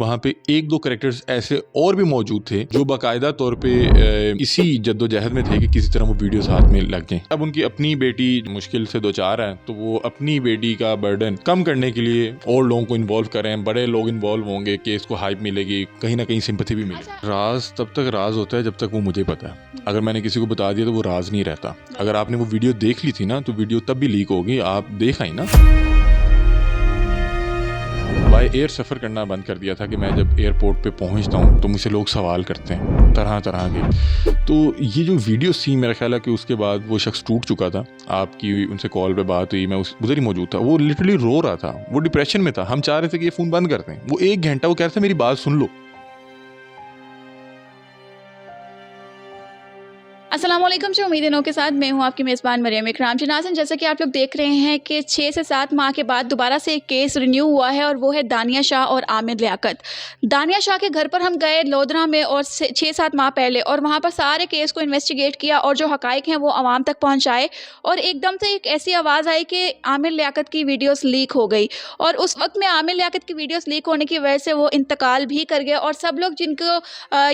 वहाँ पे एक दो कैरेक्टर्स ऐसे और भी मौजूद थे जो बाकायदा तौर पे इसी जद्दोजहद में थे कि किसी तरह वो वीडियोस हाथ में लग जाएं। अब उनकी अपनी बेटी मुश्किल से दो चार है, तो वो अपनी बेटी का बर्डन कम करने के लिए और लोगों को इन्वॉल्व करें, बड़े लोग इन्वॉल्व होंगे, केस को हाइप मिलेगी, कहीं ना कहीं सिंपैथी भी मिलेगी। राज तब तक राज होता है जब तक वो मुझे पता है। अगर मैंने किसी को बता दिया तो वो राज नहीं रहता। अगर आपने वो वीडियो देख ली थी ना, तो वीडियो तब भी लीक होगी। आप देख आई ना, बाय एयर सफ़र करना बंद कर दिया था कि मैं जब एयरपोर्ट पे पहुंचता हूं तो मुझसे लोग सवाल करते हैं तरह तरह के। तो ये जो वीडियो थी, मेरा ख्याल है कि उसके बाद वो शख्स टूट चुका था। आपकी उनसे कॉल पे बात हुई, मैं उधर ही मौजूद था। वो लिटरली रो रहा था, वो डिप्रेशन में था। हम चाह रहे थे कि ये फ़ोन बंद कर दें। वो 1 घंटा वो कह रहे थे मेरी बात सुन लो। अस्सलाम वालेकुम जी, उम्मीद है के साथ मैं हूं आपकी मेज़बान मरियम इकराम। जी नाज़रीन, जैसा कि आप लोग देख रहे हैं कि 6 से 7 माह के बाद दोबारा से एक केस रिन्यू हुआ है और वो है दानिया शाह और आमिर लियाकत। दानिया शाह के घर पर हम गए लोधरा में और 6-7 माह पहले, और वहां पर सारे केस को इन्वेस्टिगेट किया और जो हकाइक हैं वो आवाम तक पहुँचाए। और एकदम से एक ऐसी आवाज़ आई कि आमिर लियाकत की वीडियोज़ लीक हो गई, और उस वक्त में आमिर लियाकत की वीडियोज़ लीक होने की वजह से वो इंतकाल भी कर गए। और सब लोग जिनको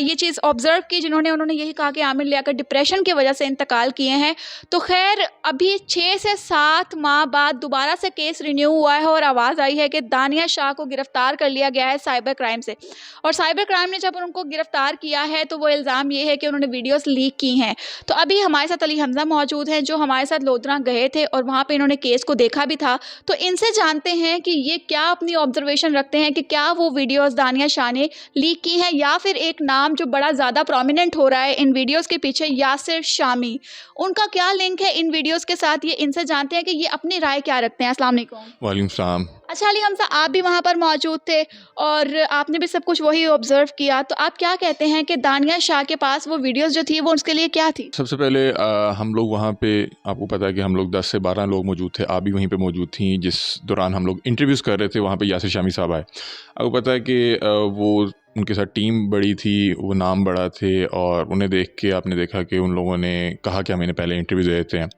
ये चीज़ ऑब्जर्व की, उन्होंने यही कहा कि आमिर लियाकत डिप्रेशन की वजह से इंतकाल किए हैं। तो खैर, अभी 6 से 7 माह बाद दोबारा से केस रिन्यू हुआ है और आवाज़ आई है कि दानिया शाह को गिरफ्तार कर लिया गया है साइबर क्राइम से। और साइबर क्राइम ने जब उनको गिरफ्तार किया है तो वो इल्ज़ाम ये है कि उन्होंने वीडियोस लीक की हैं। तो अभी हमारे साथ अली हमजा मौजूद हैं, जो हमारे साथ लोधरा गए थे और वहाँ पे इन्होंने केस को देखा भी था। तो इनसे जानते हैं कि ये क्या अपनी ऑब्जर्वेशन रखते हैं कि क्या वो वीडियोस दानिया शाह ने लीक की हैं, या फिर एक नाम जो बड़ा ज़्यादा प्रोमिनेंट हो रहा है इन वीडियोस के पीछे, यासिर शामी, उनका क्या लिंक है इन वीडियोस के साथ। ये इनसे जानते हैं कि ये अपनी राय क्या रखते हैं। अस्सलाम वालेकुम। वालेकुम सलाम। अच्छा अली हमजा, आप भी वहाँ पर मौजूद थे और आपने भी सब कुछ वही ऑब्जर्व किया, तो आप क्या कहते हैं कि दानिया शाह के पास वो वीडियोस जो थी वो उसके लिए क्या थी? सबसे पहले हम लोग वहाँ पे, आपको पता है कि हम लोग 10 से 12 लोग मौजूद थे। आप भी वहीं पे मौजूद थी जिस दौरान हम लोग इंटरव्यूज़ कर रहे थे। वहाँ पे यासिर शामी साहब आए। आपको पता है कि वो उनके साथ टीम बड़ी थी, वो नाम बड़ा थे, और उन्हें देख के आपने देखा कि उन लोगों ने कहा कि हम इन्हें पहले इंटरव्यू दे देते हैं।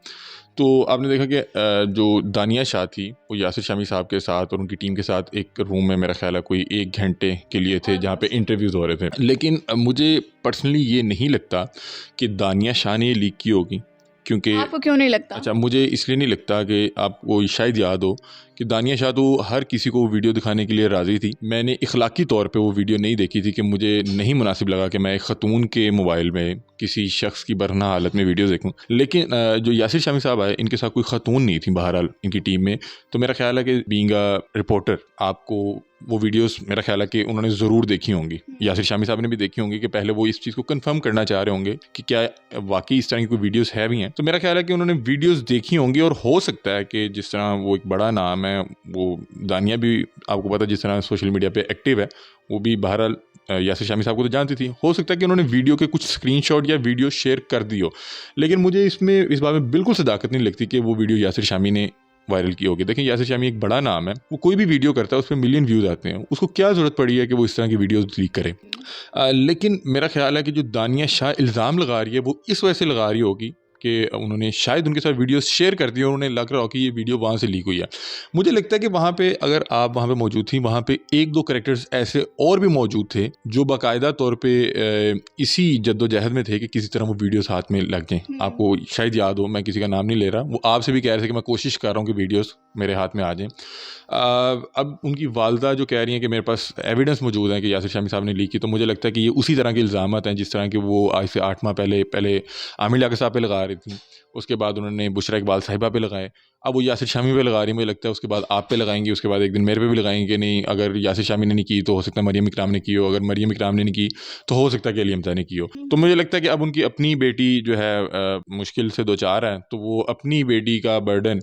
तो आपने देखा कि जो दानिया शाह थी वो यासिर शामी साहब के साथ और उनकी टीम के साथ एक रूम में, मेरा ख्याल है कोई 1 घंटे के लिए थे, जहाँ पे इंटरव्यूज़ हो रहे थे। लेकिन मुझे पर्सनली ये नहीं लगता कि दानिया शाह ने लीक की होगी। क्योंकि आपको क्यों नहीं लगता? अच्छा, मुझे इसलिए नहीं लगता कि आपको शायद याद हो कि दानिया शाह तो हर किसी को वीडियो दिखाने के लिए राज़ी थी। मैंने इखलाकी तौर पे वो वीडियो नहीं देखी थी कि मुझे नहीं मुनासिब लगा कि मैं एक ख़तून के मोबाइल में किसी शख्स की बरहना हालत में वीडियो देखूं। लेकिन जो यासिर शामी साहब आए, इनके साथ कोई ख़तून नहीं थी बहरहाल इनकी टीम में। तो मेरा ख्याल है कि बीइंग अ रिपोर्टर आपको वो वीडियोस, मेरा ख्याल है कि उन्होंने ज़रूर देखी होंगी। यासिर शामी साहब ने भी देखी होंगी कि पहले वो इस चीज़ को कंफर्म करना चाह रहे होंगे कि क्या वाकई इस तरह की कोई वीडियोस है भी हैं। तो मेरा ख्याल है कि उन्होंने वीडियोस देखी होंगी, और हो सकता है कि जिस तरह वो एक बड़ा नाम है, वो दानिया भी आपको पता है जिस तरह सोशल मीडिया पे एक्टिव है, वो भी बहरहाल यासिर शामी साहब को तो जानती थी। हो सकता है कि उन्होंने वीडियो के कुछ स्क्रीनशॉट या वीडियो शेयर कर दी हो। लेकिन मुझे इस बारे में बिल्कुल सदाकत नहीं लगती कि वो वीडियो यासिर शामी ने वायरल की होगी। देखिए, यासिर शामी एक बड़ा नाम है, वो कोई भी वीडियो करता है उस पर मिलियन व्यूज़ आते हैं। उसको क्या ज़रूरत पड़ी है कि वो इस तरह की वीडियोस लीक करे। लेकिन मेरा ख्याल है कि जो दानिया शाह इल्ज़ाम लगा रही है वो इस वजह से लगा रही होगी कि उन्होंने शायद उनके साथ वीडियोस शेयर कर दी और उन्हें लग रहा हो कि ये वीडियो वहाँ से लीक हुई है। मुझे लगता है कि वहाँ पे, अगर आप वहाँ पे मौजूद थी, वहाँ पे 1-2 कैरेक्टर्स ऐसे और भी मौजूद थे जो बाकायदा तौर पे इसी जद्दोजहद में थे कि किसी तरह वो वीडियोस हाथ में लग जाएं। आपको शायद याद हो, मैं किसी का नाम नहीं ले रहा, वो आपसे भी कह रहे थे कि मैं कोशिश कर रहा हूँ कि वीडियोस मेरे हाथ में आ जाएं। अब उनकी वालदा जो कह रही हैं कि मेरे पास एविडेंस मौजूद है कि यासिर शामी साहब ने लीक की, तो मुझे लगता है कि ये उसी तरह के इल्ज़ामात हैं जिस तरह के वो आज से 8 माह पहले आमिर लियाकत साहब पे लगा रही थी। उसके बाद उन्होंने बुशरा इकबाल साहिबा पे लगाए, अब वो यासिर शामी पे लगा रही है। मुझे लगता है उसके बाद आप पे लगाएंगे, उसके बाद एक दिन मेरे पे भी लगाएंगे कि नहीं, अगर यासिर शामी ने नहीं की तो हो सकता है मरियम इकराम ने की हो, अगर मरियम इकराम ने नहीं की तो हो सकता है कि अली हमजा ने की हो। तो मुझे लगता है कि अब उनकी अपनी बेटी जो है मुश्किल से दो चार है, तो वो अपनी बेटी का बर्डन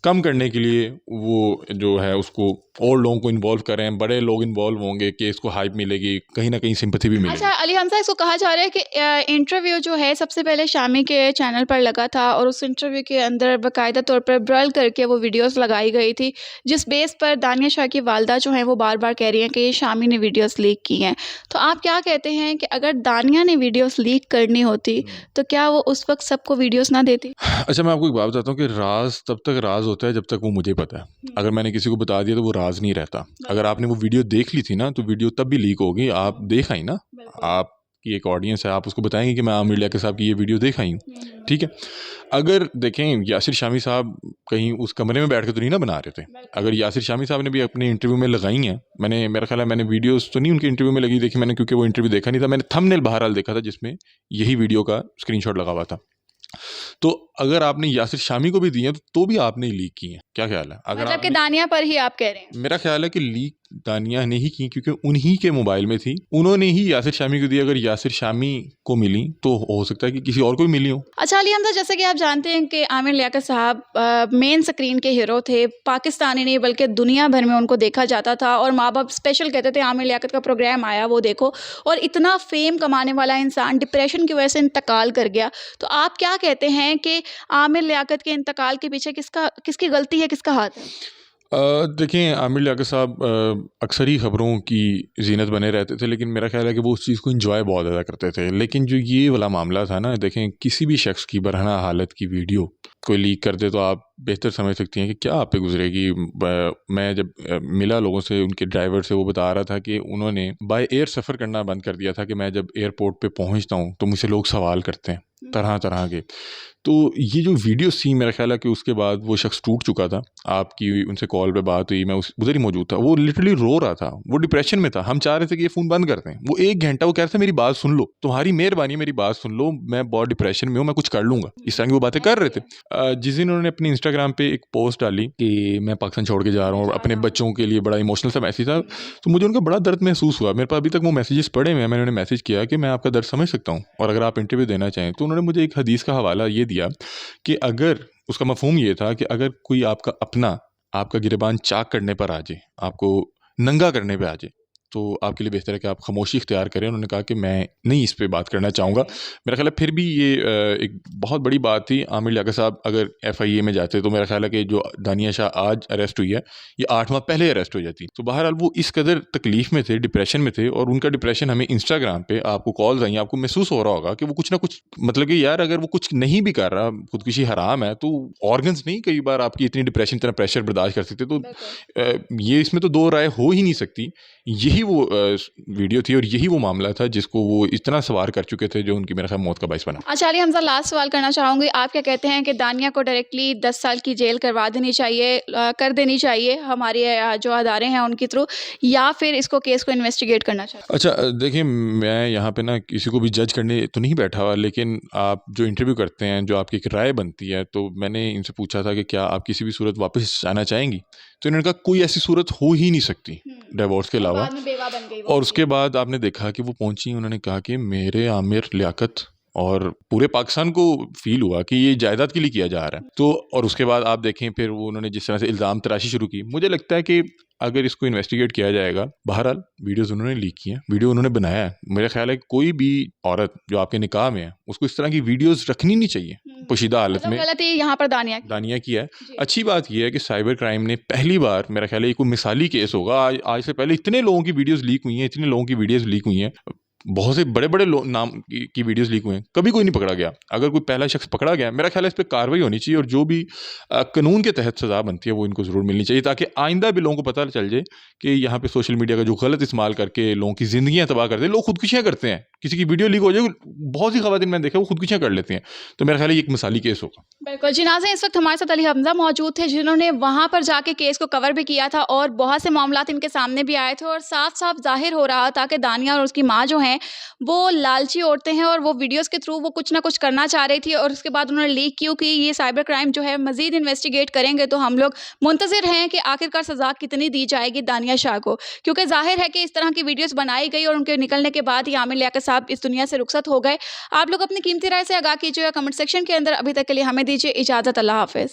कम करने के लिए वो जो है उसको और लोगों को इन्वॉल्व करें, बड़े लोग इन्वॉल्व होंगे, केस को हाइप मिलेगी, कहीं ना कहीं सिंपैथी भी मिलेगी। अच्छा अली हमजा, इसको कहा जा रहा है कि इंटरव्यू जो है सबसे पहले शामी के चैनल पर लगा था और उस इंटरव्यू के अंदर बाकायदा तौर पर ब्रल करके वो वीडियोस लगाई गई थी, जिस बेस पर दानिया शाह की वालदा जो है वो बार बार कह रही हैं कि ये शामी ने वीडियोस लीक की हैं। तो आप क्या कहते हैं कि अगर दानिया ने वीडियोस लीक करनी होती तो क्या वो उस वक्त सबको वीडियोस ना देती? अच्छा, मैं आपको एक बात बताता हूँ कि राज़ तब तक राज़ होता है जब तक वो मुझे पता है। अगर मैंने किसी को बता दिया तो वो राज़ नहीं रहता। अगर आपने वो वीडियो देख ली थी ना, तो वीडियो तब भी लीक होगी। आप देख आई ना, आपकी एक ऑडियंस है, आप उसको बताएँगे कि मैं आमिर लियाकत साहब की ये वीडियो देख आई हूँ, ठीक है? अगर देखें, यासिर शामी साहब कहीं उस कमरे में बैठ के तो नहीं ना बना रहे थे। अगर यासिर शामी साहब ने भी अपने इंटरव्यू में लगाई हैं, मेरा ख़्याल है मैंने वीडियोज़ तो नहीं उनके इंटरव्यू में लगी देखी मैंने, क्योंकि वो इंटरव्यू देखा नहीं था। मैंने थंबनेल बहरहाल देखा था जिसमें यही वीडियो का स्क्रीनशॉट लगा हुआ था। तो अगर आपने यासिर शामी को भी दी हैं तो भी आपने ही लीक की हैं। क्या ख्याल है? अगर मतलब कि आपने, दानिया पर ही आप कह रहे हैं। मेरा ख्याल है कि लीक दानिया ने ही की, क्योंकि उन्हीं के मोबाइल में थी, उन्होंने ही यासिर शामी को दी। अगर यासिर शामी को मिली तो हो सकता है कि किसी और को भी मिली हो। अच्छा अली हमजा, जैसे कि आप जानते हैं कि आमिर लियाकत साहब मेन स्क्रीन के हीरो थे, पाकिस्तानी नहीं बल्कि दुनिया भर में उनको देखा जाता था और माँ बाप स्पेशल कहते थे आमिर लियाकत का प्रोग्राम आया वो देखो। और इतना फेम कमाने वाला इंसान डिप्रेशन की वजह से इंतकाल कर गया। तो आप क्या कहते हैं कि आमिर लियाकत के इंतकाल के पीछे किसकी गलती है, किसका हाथ है? देखिए, आमिर लियाकत साहब अक्सर ही ख़बरों की ज़ीनत बने रहते थे, लेकिन मेरा ख़्याल है कि वो उस चीज़ को एंजॉय बहुत ज़्यादा करते थे। लेकिन जो ये वाला मामला था ना, देखें, किसी भी शख्स की बरहना हालत की वीडियो कोई लीक कर दे तो आप बेहतर समझ सकती हैं कि क्या आप पे गुजरेगी। मैं जब मिला लोगों से, उनके ड्राइवर से, वो बता रहा था कि उन्होंने बाय एयर सफ़र करना बंद कर दिया था, कि मैं जब एयरपोर्ट पे पहुंचता हूं तो मुझसे लोग सवाल करते हैं तरह तरह के। तो ये जो वीडियो सी, मेरा ख्याल है कि उसके बाद वो शख्स टूट चुका था। आपकी उनसे कॉल पे बात हुई, मैं उधर ही मौजूद था। वो लिटरली रो रहा था, वो डिप्रेशन में था। हम चाह रहे थे कि ये फ़ोन बंद कर दें। वो 1 घंटा वो कह रहे थे मेरी बात सुन लो, तुम्हारी मेहरबानी मेरी बात सुन लो, मैं बहुत डिप्रेशन में हूँ, मैं कुछ कर लूँगा। इस तरह की वो बातें कर रहे थे। जिस दिन उन्होंने अपने इंस्टाग्राम पे एक पोस्ट डाली कि मैं पाकिस्तान छोड़ के जा रहा हूँ और अपने बच्चों के लिए, बड़ा इमोशनल सा मैसेज था, तो मुझे उनका बड़ा दर्द महसूस हुआ। मेरे पास अभी तक वो मैसेजेस पड़े हुए हैं। मैंने उन्हें मैसेज किया कि मैं आपका दर्द समझ सकता हूँ और अगर आप इंटरव्यू देना चाहें। तो उन्होंने मुझे एक हदीस का हवाला ये दिया कि अगर, उसका मफ़हूम ये था कि अगर कोई आपका अपना आपका गिरबान चाक करने पर आ जाए, आपको नंगा करने पे आ जाए, तो आपके लिए बेहतर है कि आप खामोशी इख्तियार करें। उन्होंने कहा कि मैं नहीं इस पे बात करना चाहूँगा। मेरा ख़्याल है फिर भी ये एक बहुत बड़ी बात थी। आमिर लियाकत साहब अगर FIA में जाते तो मेरा ख़्याल है कि जो दानिया शाह आज अरेस्ट हुई है, ये 8 माह पहले अरेस्ट हो जाती। तो बहरहाल वो इस कदर तकलीफ़ में थे, डिप्रेशन में थे, और उनका डिप्रेशन हमें इंस्टाग्राम पे आपको कॉल्स आई, आपको महसूस हो रहा होगा कि वो कुछ ना कुछ, मतलब कि यार अगर वो कुछ नहीं भी कर रहा, खुदकुशी हराम है, तो ऑर्गन्स नहीं कई बार आपकी इतनी डिप्रेशन, इतना प्रेशर बर्दाश्त कर सकते। तो ये इसमें तो दो राय हो ही नहीं सकती। यही वो वीडियो थी और यही वो मामला था जिसको वो इतना सवार कर चुके थे, जो उनकी मेरा ख्याल मौत का बाइस बना। अच्छा अली हमजा, लास्ट सवाल करना चाहूँगी। आप क्या कहते हैं कि दानिया को डायरेक्टली 10 साल की जेल करवा देनी चाहिए, कर देनी चाहिए हमारे जो अदारे हैं उनके थ्रू, या फिर इसको केस को इन्वेस्टिगेट करना चाहिए? अच्छा, देखिए, मैं यहाँ पे ना किसी को भी जज करने तो नहीं बैठा हुआ, लेकिन आप जो इंटरव्यू करते हैं, जो आपकी एक राय बनती है, तो मैंने इनसे पूछा था कि क्या आप किसी भी सूरत वापस आना चाहेंगी? तो इन्होंने कहा कोई ऐसी सूरत हो ही नहीं सकती डिवोर्स के अलावा। बाद में बेवा बन गई वो। और उसके बाद आपने देखा कि वो पहुंची, उन्होंने कहा कि मेरे आमिर लियाकत, और पूरे पाकिस्तान को फील हुआ कि ये जायदाद के लिए किया जा रहा है। तो और उसके बाद आप देखें फिर वो उन्होंने जिस तरह से इल्ज़ाम तराशी शुरू की, मुझे लगता है कि अगर इसको इन्वेस्टिगेट किया जाएगा, बहरहाल वीडियोज़ उन्होंने लीक की हैं, वीडियो उन्होंने बनाया है। मेरा ख्याल है कि कोई भी औरत जो आपके निकाह में है, उसको इस तरह की वीडियोज़ रखनी नहीं चाहिए पोशीदा हालत मतलब में। गलती यहाँ पर दानिया की। दानिया की है। जी। अच्छी बात यह है कि साइबर क्राइम ने पहली बार, मेरा ख्याल है ये कोई मिसाली केस होगा। आज से पहले इतने लोगों की वीडियोज़ लीक हुई हैं, इतने लोगों की वीडियोज़ लीक हुई हैं, बहुत से बड़े-बड़े नाम की वीडियोज़ लीक हुए हैं, कभी कोई नहीं पकड़ा गया। अगर कोई पहला शख्स पकड़ा गया, मेरा ख्याल है इस पे कार्रवाई होनी चाहिए, और जो भी कानून के तहत सज़ा बनती है वो इनको ज़रूर मिलनी चाहिए, ताकि आइंदा भी लोगों को पता चल जाए कि यहाँ पे सोशल मीडिया का जो गलत इस्तेमाल करके लोगों की ज़िंदगियाँ तबाह करते हैं। लोग खुदकुशियाँ करते हैं, किसी की वीडियो लीक हो जाए, बहुत सी ख़वातीन मैंने देखा वो खुदकुशियाँ कर लेती हैं। तो मेरा ख्याल है ये एक मिसाली केस होगा। बिल्कुल जी, नाज़रीन इस वक्त हमारे साथ अली हमजा मौजूद थे, जिन्होंने वहाँ पर जाके केस को कवर भी किया था और बहुत से मामलात इनके सामने भी आए थे और साफ-साफ ज़ाहिर हो रहा था कि दानिया और उसकी माँ जो हैं वो लालची औरतें हैं और वो वीडियोज़ के थ्रू वो कुछ ना कुछ करना चाह रही थी, और उसके बाद उन्होंने लीक की कि ये साइबर क्राइम जो है मज़ीद इन्वेस्टिगेट करेंगे। तो हम लोग मुंतज़िर हैं कि आखिरकार सज़ा कितनी दी जाएगी दानिया शाह को, क्योंकि ज़ाहिर है कि इस तरह की वीडियोज़ बनाई गई और उनके निकलने के बाद ही आमिर लियाकत साहब इस दुनिया से रुखसत हो गए। आप लोग अपनी कीमती राय से आगाह कीजिएगा कमेंट सेक्शन के अंदर। अभी तक के लिए हमें दीजिए इजाज़त। अल्लाह हाफ़िज़।